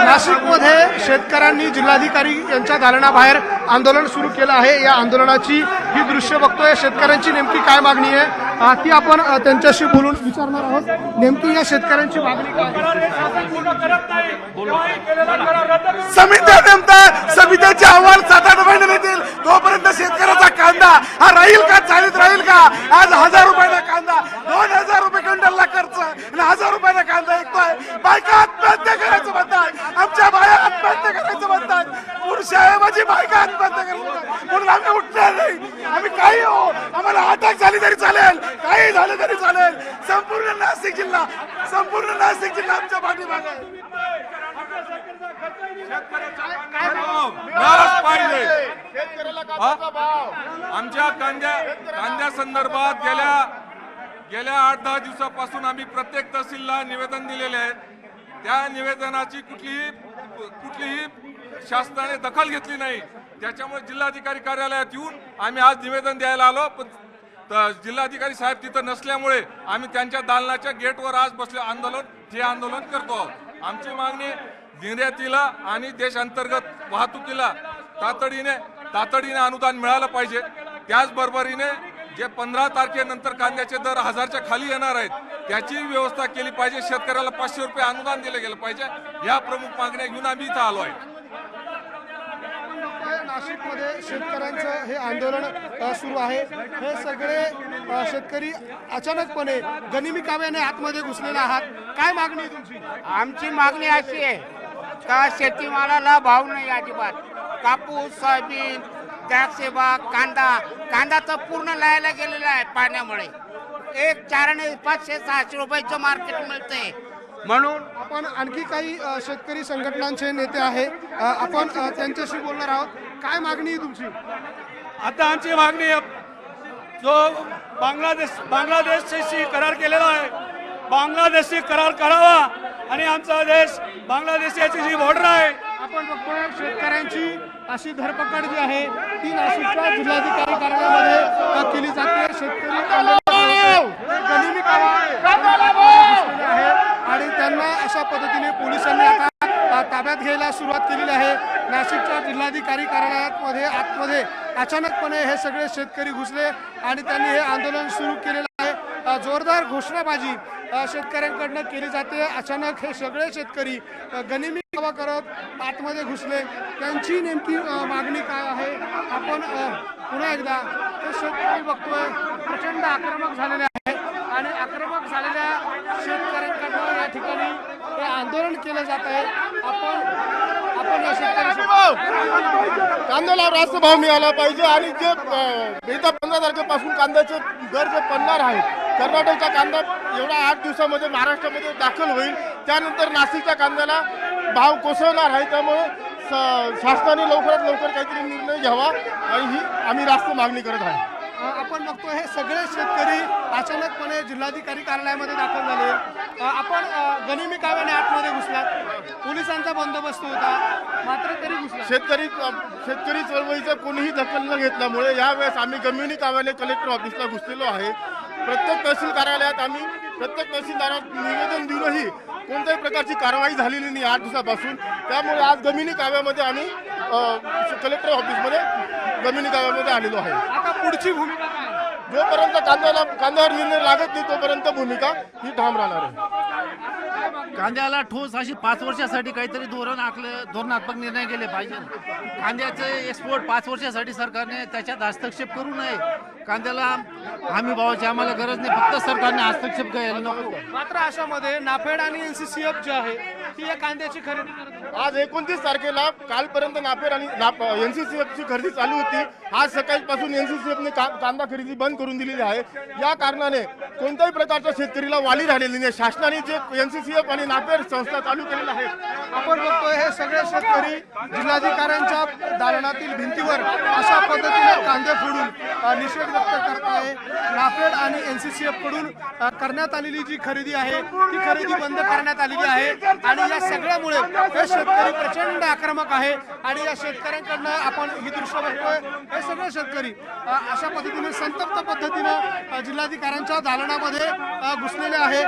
नाशिकमध्ये शेतकऱ्यांनी जिल्हाधिकारी यांच्या दालनाबाहेर आंदोलन सुरू केलं आहे। या आंदोलनाची ही दृश्य बघतोय। शेतकऱ्यांची नेमकी काय मागणी आहे ती आपण त्यांच्याशी बोलून विचारणार आहोत। नेमकी या शेतकऱ्यांची मागणी काय समित्या नेमतात, समित्याचे अहवाल 7-8 महिने देतील, तोपर्यंत शेतकऱ्याचा कांदा हा राहील का, चालीत राहील का? आज 1000 रुपयाला कांदा, 2000 रुपये क्विंटलला खर्च आणि 1000 रुपयाला कांदा ऐकतोय। बायका आत्महत्या करायचं म्हणतात, आमच्या बाया आत्महत्या करायचं म्हणतात, पुरुषाऐवजी बायका आत्महत्या करायचं म्हणून आम्ही उठणार नाही। आम्ही काही हो, आम्हाला अटक झाली तरी चालेल, काही झालं तरी चालेल, संपूर्ण नाशिक जिल्हा आमच्या पाठीमागे आहे। आमच्या कांद्या संदर्भात गेल्या 8-10 दिवसापासून आम्ही प्रत्येक तहसीलला निवेदन दिलेले आहे। त्या निवेदनाची कुठलीही शासनाने दखल घेतली नाही। त्याच्यामुळे जिल्हाधिकारी कार्यालयात येऊन आम्ही आज निवेदन द्यायला आलो, पण जिल्हाधिकारी साहेब तिथं नसल्यामुळे आम्ही त्यांच्या दालनाच्या गेटवर आज बसले आंदोलन करतो आहोत। आमची मागणी निर्यातीला आणि देशांतर्गत वाहतुकीला तातडीने अनुदान मिळालं पाहिजे। त्याचबरोबरीने जे 15 तारखेनंतर कांद्याचे दर 1000च्या खाली येणार आहेत त्याची व्यवस्था केली पाहिजे। शेतकऱ्याला 500 रुपये अनुदान दिले गेलं पाहिजे। या प्रमुख मागण्या घेऊन आम्ही इथं आलो आहे। नाशिकमध्ये शेतकऱ्यांचं हे आंदोलन सुरू आहे। हे सगळे शेतकरी अचानकपणे गनिमी काव्याने आतमध्ये घुसलेले आहात। काय मागणी आहे तुमची? आमची मागणी अशी आहे का शेतीमालाला भाव नाही अजिबात। कापूस, सोयाबीन, द्राक्षे बाग, कांदा तर पूर्ण लायला गेलेला आहे पाण्यामुळे। एक 400-500-600 रुपयाचं मार्केट मिळतंय। म्हणून आपण आणखी काही शेतकरी संघटनांचे नेते आहे, आपण त्यांच्याशी बोलणार आहोत। काय मागणी आहे तुमची? आता आमची मागणी जो बांगलादेशशी करार केलेला आहे, बांगलादेशशी करार करावा आणि आमचा देश बांगलादेशाची जी बॉर्डर आहे, आपण बघतोय शेतकऱ्यांची अशी धरपकड जी आहे ती नाशिकच्या जिल्हाधिकारी कार्यालयामध्ये केली जाते। शेतकरी गनिमी कावा आहे आणि त्यांना अशा पद्धतीने पोलिसांनी आता ताब्यात घ्यायला सुरुवात केलेली आहे। नाशिकच्या जिल्हाधिकारी कार्यालयामध्ये आतमध्ये अचानकपणे हे सगळे शेतकरी घुसले आणि त्यांनी हे आंदोलन सुरू केलेलं आहे। जोरदार घोषणाबाजी शेतकऱ्यांकडनं केली जाते। अचानक हे सगळे शेतकरी गनिमी कावा करत आतमध्ये घुसले। त्यांची नेमकी मागणी काय आहे आपण पुन्हा एकदा हे शेतकरी बघतोय प्रचंड आक्रमक झालेले आहे आणि आक्रमक झालेल्या शेतकऱ्यांकडनं या ठिकाणी हे आंदोलन केलं जात आहे। आपण या शेतकऱ्यांशी कांद्याला रास्त भाव मिळाला पाहिजे आणि जे येत्या 15 तारखेपासून कांद्याचे दर जे पडणार आहेत, कर्नाटकचा कांदा एवढा 8 दिवसामध्ये महाराष्ट्रामध्ये दाखल होईल, त्यानंतर नाशिकच्या कांद्याला भाव कोसळणार आहे। त्यामुळे शासनाने लवकरात लवकर काहीतरी निर्णय घ्यावा आणि ही आम्ही रास्त मागणी करत आहोत। आपण बघतो हे सगळे शेतकरी अचानकपणे जिल्हाधिकारी कार्यालयामध्ये दाखल झाले। आपण गनिमी काव्याने आतमध्ये घुसलात, पोलिसांचा बंदोबस्त होता, मात्र तरी घुसला। शेतकरी चळवळीचा कोणीही दखल न घेतल्यामुळे यावेळेस आम्ही गनिमी काव्याने कलेक्टर ऑफिसला घुसलेलो आहे। प्रत्येक तहसील कार्यालयात आम्ही प्रत्येक तहसीलदाराला निवेदन देऊनही कोणत्याही प्रकारची कारवाई झालेली नाही 8 दिवसापासून। त्यामुळे आज गनिमी काव्यामध्ये आम्ही कलेक्टर ऑफिसमध्ये गनिमी काव्यामध्ये आलेलो आहे। आता पुढची भूमिका काय? जोपर्यंत कांद्यावर निर्णय लागत नाही तोपर्यंत भूमिका ही ठाम राहणार आहे। कांद्याला ठोस अशी 5 वर्षासाठी काहीतरी धोरणात्मक निर्णय केले पाहिजे। कांद्याचे एक्सपोर्ट 5 वर्षासाठी सरकारने त्याच्यात हस्तक्षेप करू नये। कांद्याला हमी भावाची आम्हाला गरज नाही, फक्त सरकारने हस्तक्षेप करायला नको। मात्र अशामध्ये नाफेड आणि NCCF जे आहे ती या कांद्याची खरेदी करत आहे। आज 29 तारखेला कालपर्यंत नाफेड आणि NCCF ची खरेदी चालू होती। आज सकाळपासून NCCF ने कांदा खरेदी बंद करून दिलेली आहे। या कारणाने कोणत्याही प्रकारच्या शेतकरीला वाली राहिलेली नाही। शासनाने जे NCCF आणि नाफेड संस्था चालू केलेल्या आहेत, आपण बघतोय हे सगळे शेतकरी जिल्हाधिकाऱ्यांच्या दालनातील भिंतीवर अशा पद्धतीने कांदे फोडून निषेध व्यक्त करत आहे। नाफेड आणि NCCF कडून करण्यात आलेली जी खरेदी आहे ती खरेदी बंद करण्यात आलेली आहे आणि या सगळ्यामुळे हे शेतकरी प्रचंड आक्रमक आहे आणि या शेतकऱ्यांकडनं आपण ही दृश्य बघतोय। हे सगळे शेतकरी अशा पद्धतीने संतप्त पद्धतीने जिल्हाधिकाऱ्यांच्या दालनामध्ये घुसलेले आहे।